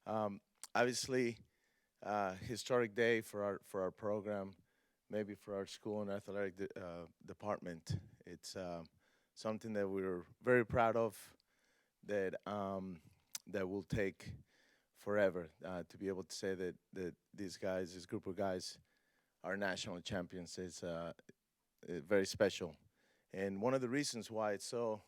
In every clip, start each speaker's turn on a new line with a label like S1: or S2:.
S1: Um, Obviously, historic day for our program, maybe for our school and athletic department. It's something that we're very proud of. That will take forever to be able to say that these guys, this group of guys, are national champions. Is very special, and one of the reasons why it's so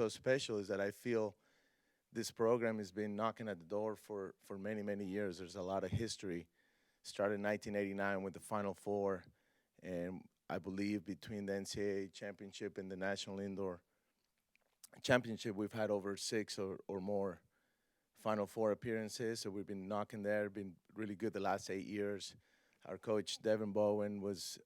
S1: special is that I feel this program has been knocking at the door for many years. There's a lot of history. Started in 1989 with the Final Four, and I believe between the NCAA championship and the National Indoor Championship, we've had over six or more Final Four appearances. So we've been knocking there, been really good the last 8 years. Our coach Devin Bowen was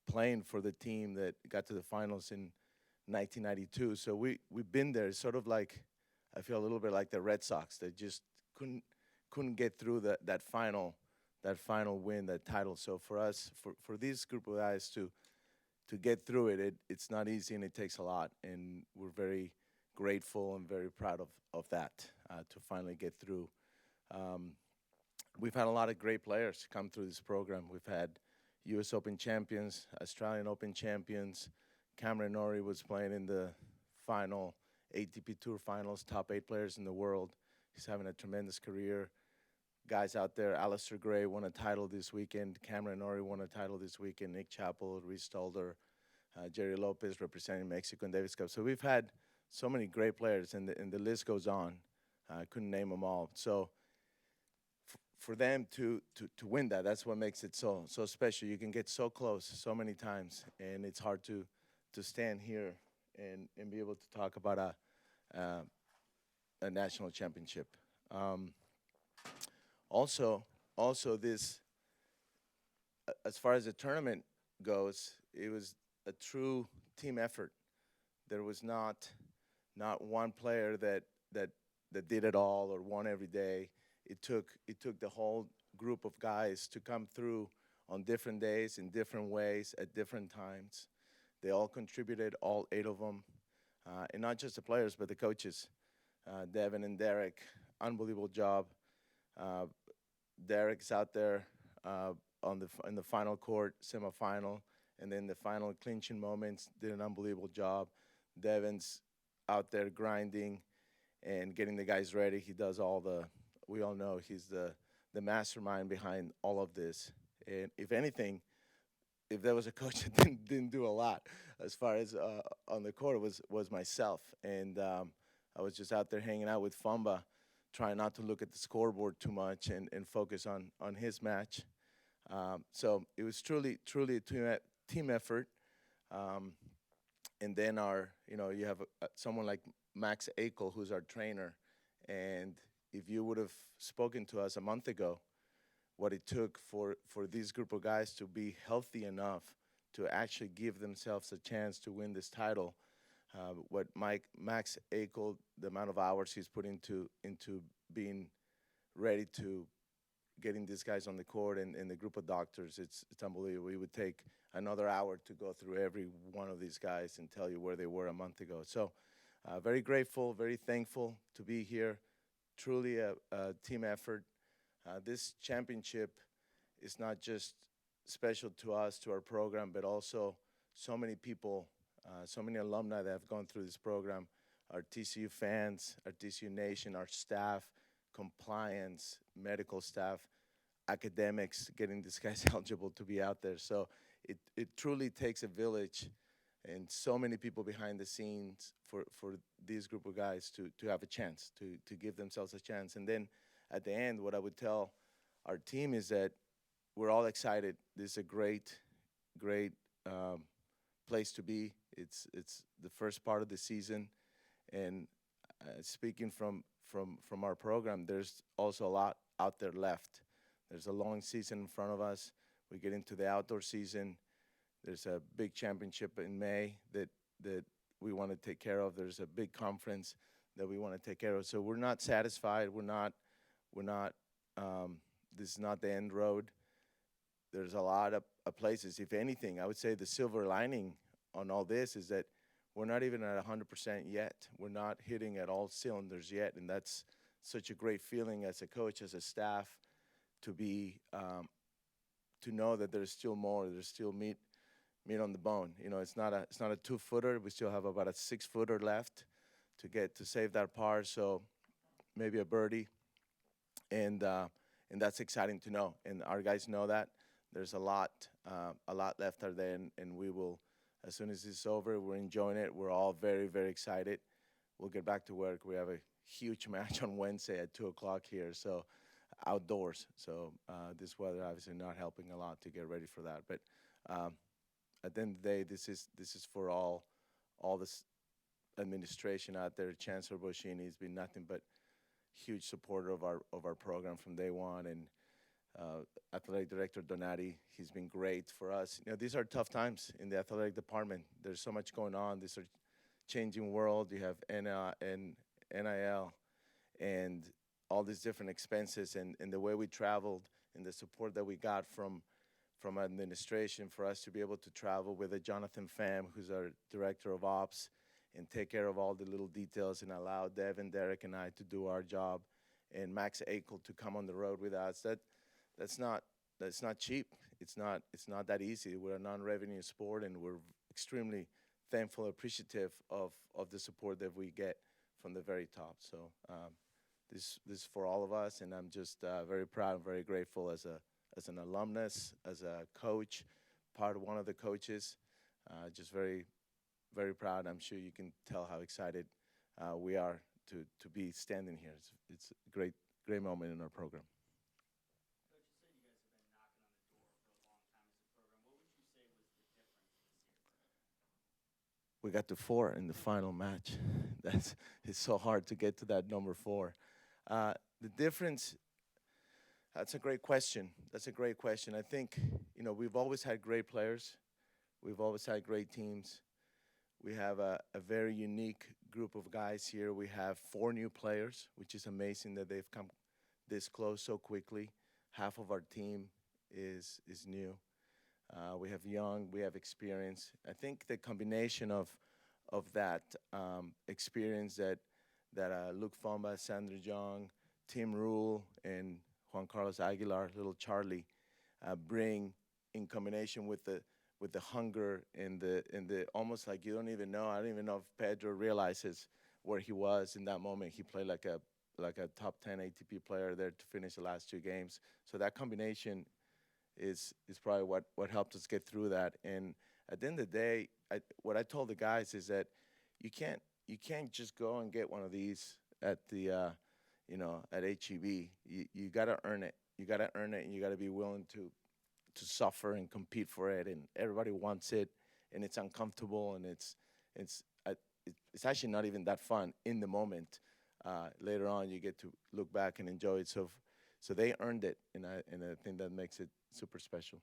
S1: playing for the team that got to the finals in 1992. So we've been there. It's sort of like I feel a little bit like the Red Sox that just couldn't get through that final win, that title. So for us, for this group of guys to get through it's not easy and it takes a lot. And we're very grateful and very proud of that to finally get through. Um, we've had a lot of great players come through this program. We've had U.S. Open champions, Australian Open champions. Cameron Norrie was playing in the final ATP Tour finals, top 8 players in the world. He's having a tremendous career. Guys out there, Alistair Gray won a title this weekend. Cameron Norrie won a title this weekend. Nick Chappell, Reese Stolder, Jerry Lopez representing Mexico in Davis Cup. So we've had so many great players, and the list goes on. I couldn't name them all. So for them to win that's what makes it so special. You can get so close so many times, and it's hard to stand here and be able to talk about a national championship. Um, also, this as far as the tournament goes, it was a true team effort. There was not one player that did it all or won every day. It took the whole group of guys to come through on different days in different ways at different times. They all contributed, all 8 of them, and not just the players but the coaches. Devin and Derek, unbelievable job. Uh, Derek's out there in the final court, semifinal, and then the final clinching moments. Did an unbelievable job. Devin's out there grinding and getting the guys ready. He does all the. We all know he's the mastermind behind all of this. And if anything, if there was a coach that didn't do a lot as far as on the court was myself. And I was just out there hanging out with Fumba, trying not to look at the scoreboard too much and focus on his match. So it was truly a team effort. Um, and then you have someone like Max Akel, who's our trainer. And if you would have spoken to us a month ago, what it took for this group of guys to be healthy enough to actually give themselves a chance to win this title, what Max Akel, the amount of hours he's put into being ready to getting these guys on the court and the group of doctors, it's unbelievable. We would take another hour to go through every one of these guys and tell you where they were a month ago. So very grateful, very thankful to be here. Truly a team effort. This championship is not just special to us, to our program, but also so many people, so many alumni that have gone through this program, our TCU fans, our TCU Nation, our staff, compliance, medical staff, academics, getting these guys eligible to be out there. So it truly takes a village and so many people behind the scenes for this group of guys to have a chance, to give themselves a chance. And then at the end, what I would tell our team is that we're all excited. This is a great place to be. It's the first part of the season, and speaking from our program, there's also a lot out there left. There's a long season in front of us. We get into the outdoor season. There's a big championship in May that we want to take care of. There's a big conference that we want to take care of. So we're not satisfied. We're not. This is not the end road. There's a lot of places. If anything, I would say the silver lining on all this is that we're not even at 100% yet. We're not hitting at all cylinders yet, and that's such a great feeling as a coach, as a staff, to be to know that there's still more. There's still meat on the bone. It's not a 2-footer. We still have about a 6-footer left to get to save that par. So maybe a birdie, and that's exciting to know. And our guys know that there's a lot left out there, and we will, as soon as it's over, we're enjoying it. We're all very, very excited. We'll get back to work. We have a huge match on Wednesday at 2 o'clock here, so outdoors. So this weather obviously not helping a lot to get ready for that. But um, at the end of the day, this is for all this administration out there. Chancellor Boschini has been nothing but huge supporter of our program from day one, and athletic director Donati, he's been great for us. These are tough times in the athletic department. There's so much going on. These are changing world. You have NIL and all these different expenses, and the way we traveled and the support that we got from administration for us to be able to travel with a Jonathan Pham, who's our director of ops, and take care of all the little details and allow Devin, Derek, and I to do our job, and Max Akel to come on the road with us. That's not cheap. It's not that easy. We're a non-revenue sport, and we're extremely thankful, appreciative of the support that we get from the very top. So this is for all of us, and I'm just very proud and very grateful as an alumnus, as a coach, part of one of the coaches. Just very, very proud. I'm sure you can tell how excited we are to be standing here. It's a great moment in our program. We got to 4 in the final match. It's so hard to get to that number 4. The difference. That's a great question. That's a great question. I think we've always had great players. We've always had great teams. We have a very unique group of guys here. We have 4 new players, which is amazing that they've come this close so quickly. Half of our team is new. We have young, we have experience. I think the combination of that experience that Luke Fomba, Sandra Jong, Tim Rule, and Juan Carlos Aguilar, little Charlie, bring in combination with the hunger and the almost like you don't even know. I don't even know if Pedro realizes where he was in that moment. He played like a top 10 ATP player there to finish the last 2 games. So that combination is probably what helped us get through that. And at the end of the day, what I told the guys is that you can't just go and get one of these at the at HEB. You gotta earn it. You gotta earn it, and you gotta be willing to suffer and compete for it. And everybody wants it, and it's uncomfortable, and it's actually not even that fun in the moment. Later on, you get to look back and enjoy it. So they earned it, and I think that makes it super special.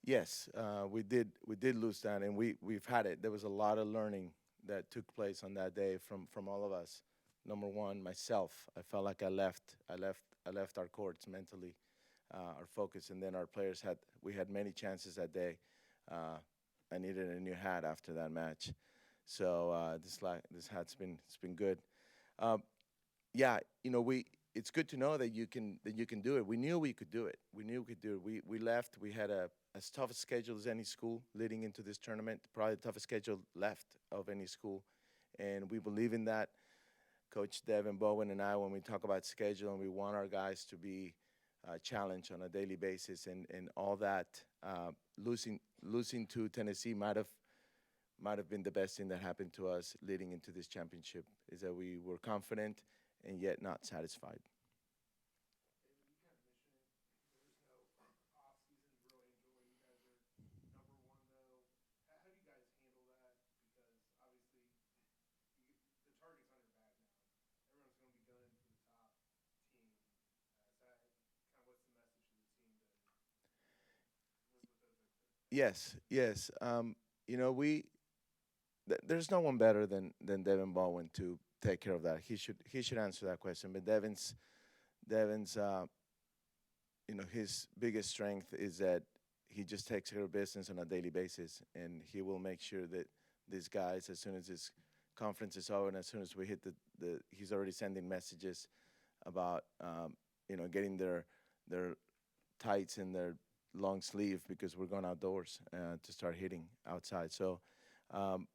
S1: Yes, we did. We did lose that, and we've had it. There was a lot of learning that took place on that day from all of us. Number one, myself. I felt like I left our courts mentally, our focus, and then our players had. We had many chances that day. I needed a new hat after that match, so this hat's been good. Uh, yeah, we. It's good to know that you can do it. We knew we could do it. We knew we could do it. We left. We had as tough a schedule as any school leading into this tournament. Probably the toughest schedule left of any school, and we believe in that. Coach Devin Bowen and I, when we talk about schedule, and we want our guys to be challenged on a daily basis, and all that. Losing to Tennessee might have been the best thing that happened to us leading into this championship. Is that we were confident and yet not satisfied. Yes, yes. We there's no one better than Devin Baldwin to take care of that. He should answer that question. But Devin's his biggest strength is that he just takes care of business on a daily basis, and he will make sure that these guys, as soon as this conference is over, and as soon as we hit he's already sending messages about getting their tights and their long sleeve because we're going outdoors to start hitting outside. So um,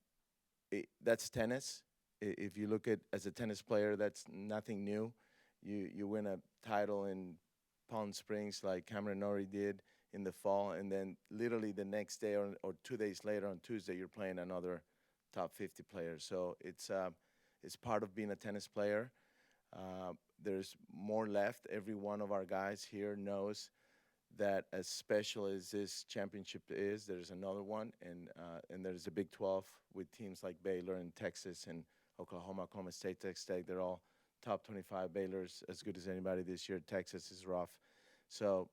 S1: that's tennis. If you look at as a tennis player, that's nothing new. You win a title in Palm Springs like Cameron Norrie did in the fall, and then literally the next day or 2 days later on Tuesday, you're playing another top 50 player. So it's part of being a tennis player. There's more left. Every one of our guys here knows that as special as this championship is, there's another one, and there's a Big 12 with teams like Baylor and Texas and Oklahoma State, Texas Tech. They're all top 25. Baylor's as good as anybody this year. Texas is rough. So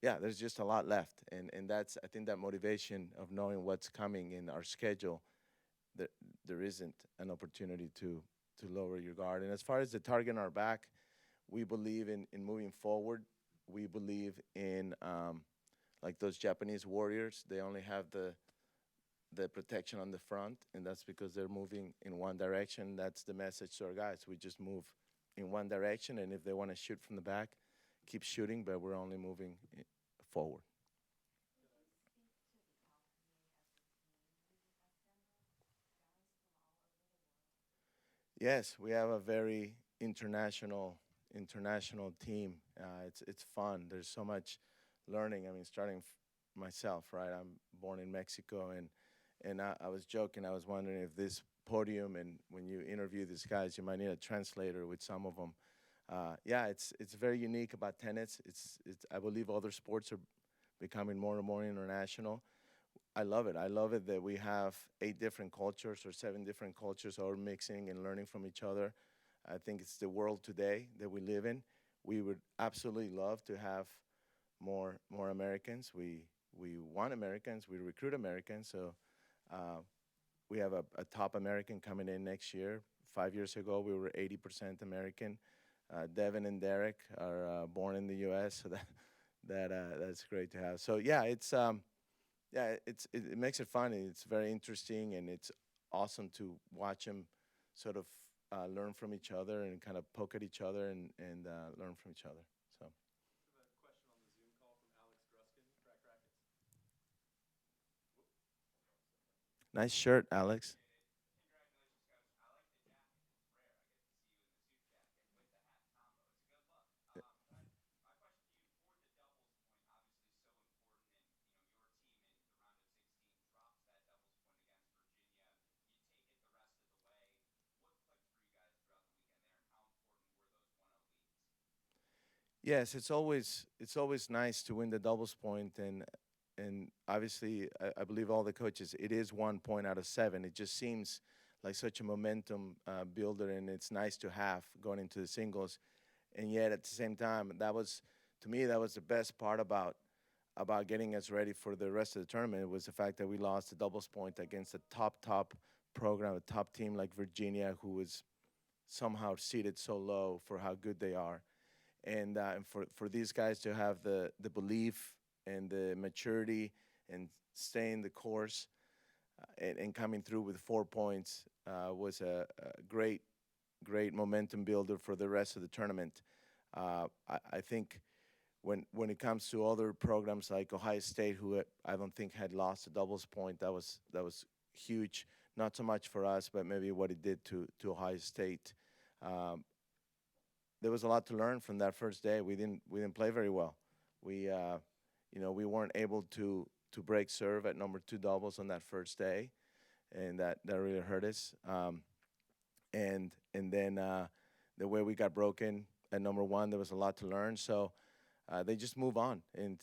S1: yeah, there's just a lot left, and that's I think that motivation of knowing what's coming in our schedule. There, there isn't an opportunity to lower your guard. And as far as the target on our back, we believe in moving forward. We believe in like those Japanese warriors. They only have the protection on the front, and that's because they're moving in one direction. That's the message to our guys. We just move in one direction, and if they want to shoot from the back, keep shooting, but we're only moving forward. Yes, we have a very international team. It's fun. There's so much learning. I mean, starting myself, right? I'm born in Mexico, and I was joking. I was wondering if this podium and when you interview these guys, you might need a translator with some of them. Yeah, it's very unique about tennis. It's I believe other sports are becoming more and more international. I love it. I love it that we have 8 different cultures or 7 different cultures all mixing and learning from each other. I think it's the world today that we live in. We would absolutely love to have more Americans. We want Americans. We recruit Americans. So uh, we have a top American coming in next year. 5 years ago, we were 80% American. Devin and Derek are born in the U.S., so that's great to have. So yeah, it makes it fun. And it's very interesting, and it's awesome to watch them sort of learn from each other and kind of poke at each other and learn from each other. So nice shirt, Alex. Yes, it's always nice to win the doubles point, and obviously I believe all the coaches. It is 1 point out of 7. It just seems like such a momentum builder, and it's nice to have going into the singles. And yet at the same time, that was to me that was the best part about getting us ready for the rest of the tournament was the fact that we lost the doubles point against a top program, a top team like Virginia, who was somehow seated so low for how good they are, and for these guys to have the belief and the maturity and staying the course and coming through with 4 points was a great momentum builder for the rest of the tournament. I think when it comes to other programs like Ohio State, who I don't think had lost a doubles point, that was huge. Not so much for us, but maybe what it did to Ohio State. Um, there was a lot to learn from that first day. We didn't play very well. We weren't able to break serve at number 2 doubles on that first day, and that really hurt us. And then the way we got broken at number 1, there was a lot to learn. So they just move on. And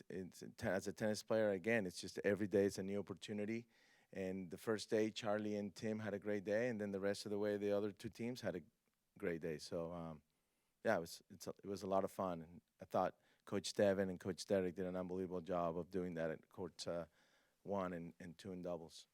S1: as a tennis player, again, it's just every day it's a new opportunity. And the first day, Charlie and Tim had a great day, and then the rest of the way, the other 2 teams had a great day. So yeah, it was a lot of fun, and I thought Coach Devin and Coach Derek did an unbelievable job of doing that at court 1 and 2 in doubles.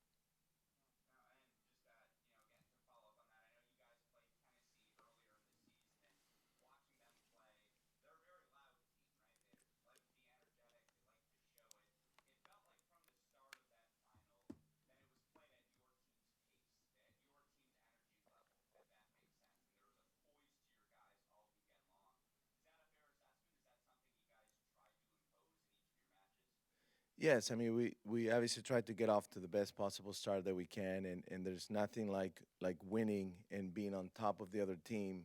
S1: Yes, I mean we obviously try to get off to the best possible start that we can, and there's nothing like winning and being on top of the other team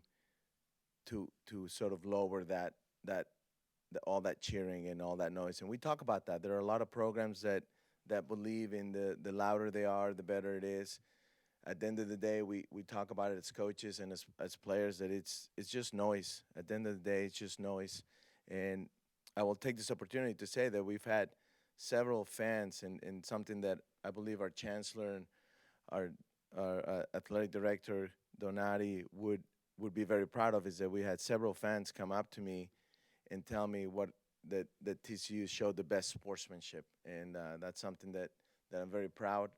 S1: to sort of lower that all that cheering and all that noise. And we talk about that. There are a lot of programs that believe in the louder they are, the better it is. At the end of the day, we talk about it as coaches and as players that it's just noise. At the end of the day, it's just noise. And I will take this opportunity to say that we've had several fans, and something that I believe our chancellor and our athletic director Donati would be very proud of is that we had several fans come up to me and tell me that TCU showed the best sportsmanship, and that's something that I'm very proud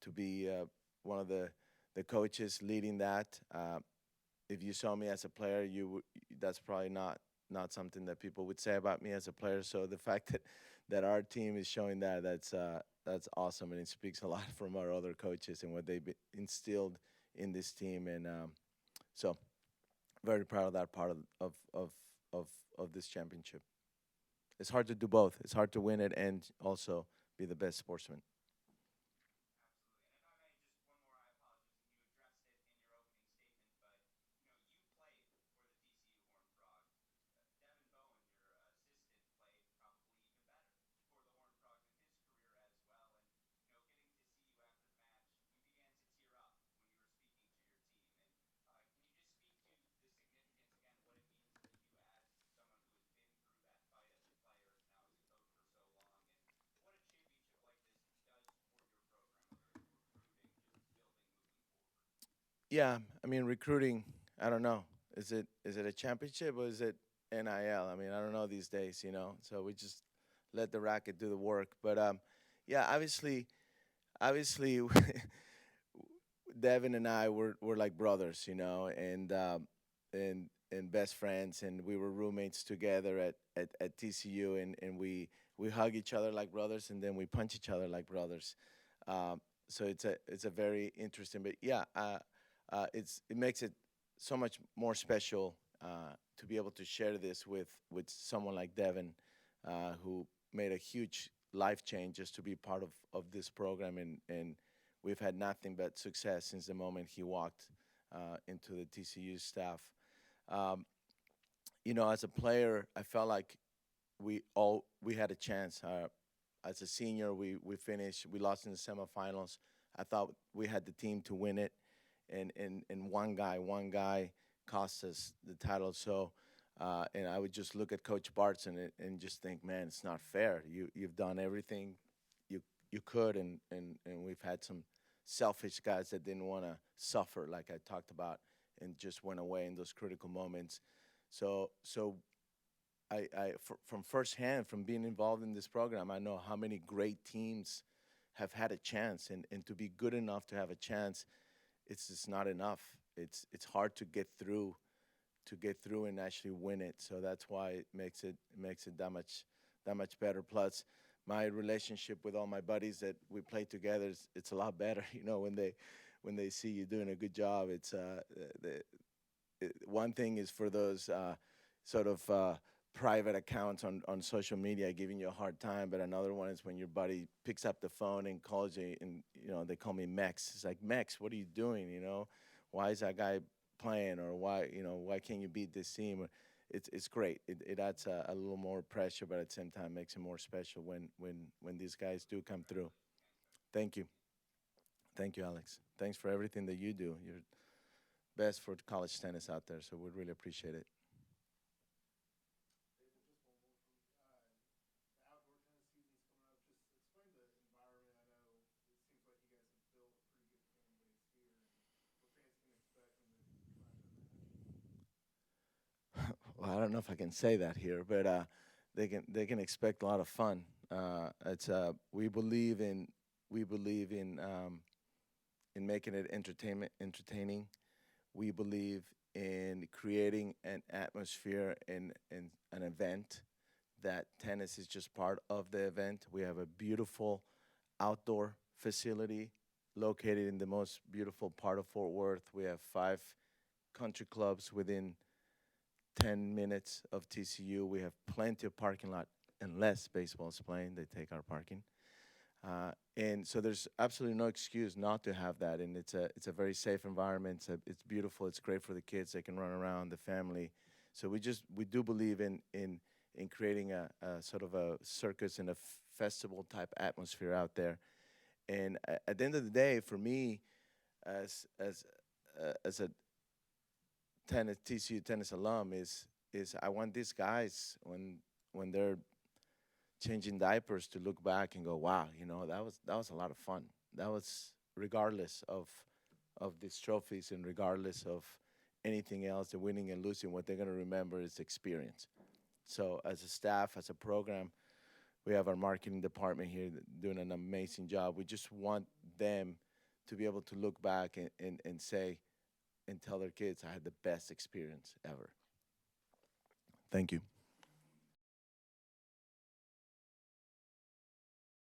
S1: to be one of the coaches leading that. If you saw me as a player, that's probably not something that people would say about me as a player. So the fact that our team is showing that, that's awesome, and it speaks a lot from our other coaches and what they've instilled in this team. And so very proud of that part of of of this championship. It's hard to do both. It's hard to win it and also be the best sportsman. Yeah, I mean recruiting. I don't know. Is it a championship or is it NIL? I mean, I don't know these days. So we just let the racket do the work. But yeah, obviously, Devin and I were like brothers, and best friends, and we were roommates together at TCU, and we hug each other like brothers, and then we punch each other like brothers. So it's a very interesting, but yeah, it makes it so much more special to be able to share this with someone like Devin, who made a huge life change just to be part of this program, and we've had nothing but success since the moment he walked into the TCU staff. Um, as a player, I felt like we had a chance. As a senior, we finished. We lost in the semifinals. I thought we had the team to win it, and one guy cost us the title. So, and I would just look at Coach Bartz and just think, man, it's not fair. You've done everything you you could, and we've had some selfish guys that didn't want to suffer, like I talked about, and just went away in those critical moments. So from firsthand, from being involved in this program, I know how many great teams have had a chance, and to be good enough to have a chance, it's just not enough. It's hard to get through and actually win it. So that's why it makes it that much better. Plus, my relationship with all my buddies that we play together, it's a lot better. When they see you doing a good job, the, one thing is for those sort of private accounts on social media giving you a hard time, but another one is when your buddy picks up the phone and calls you, and they call me Mex. It's like, Mex, what are you doing? Why is that guy playing, or why can't you beat this team? It's great. It adds a little more pressure, but at the same time makes it more special when these guys do come through. Thank you, thank you, Alex. Thanks for everything that you do. You're best for college tennis out there, so we really appreciate it. Well, I don't know if I can say that here, but they can expect a lot of fun. It's we believe in making it entertaining. We believe in creating an atmosphere and an event that tennis is just part of the event. We have a beautiful outdoor facility located in the most beautiful part of Fort Worth. We have 5 country clubs within 10 minutes of TCU. We have plenty of parking lot. unless baseball is playing, they take our parking. And so there's absolutely no excuse not to have that. And it's a very safe environment. It's beautiful. It's great for the kids. They can run around, the family. So we do believe in creating a sort of a circus and a festival type atmosphere out there. And at the end of the day, for me, as a tennis TCU tennis alum, is I want these guys when they're changing diapers to look back and go, wow, that was a lot of fun. That was regardless of these trophies and regardless of anything else, the winning and losing, what they're going to remember is experience. So as a staff, as a program, we have our marketing department here doing an amazing job. We just want them to be able to look back and say and tell their kids, I had the best experience ever. Thank you.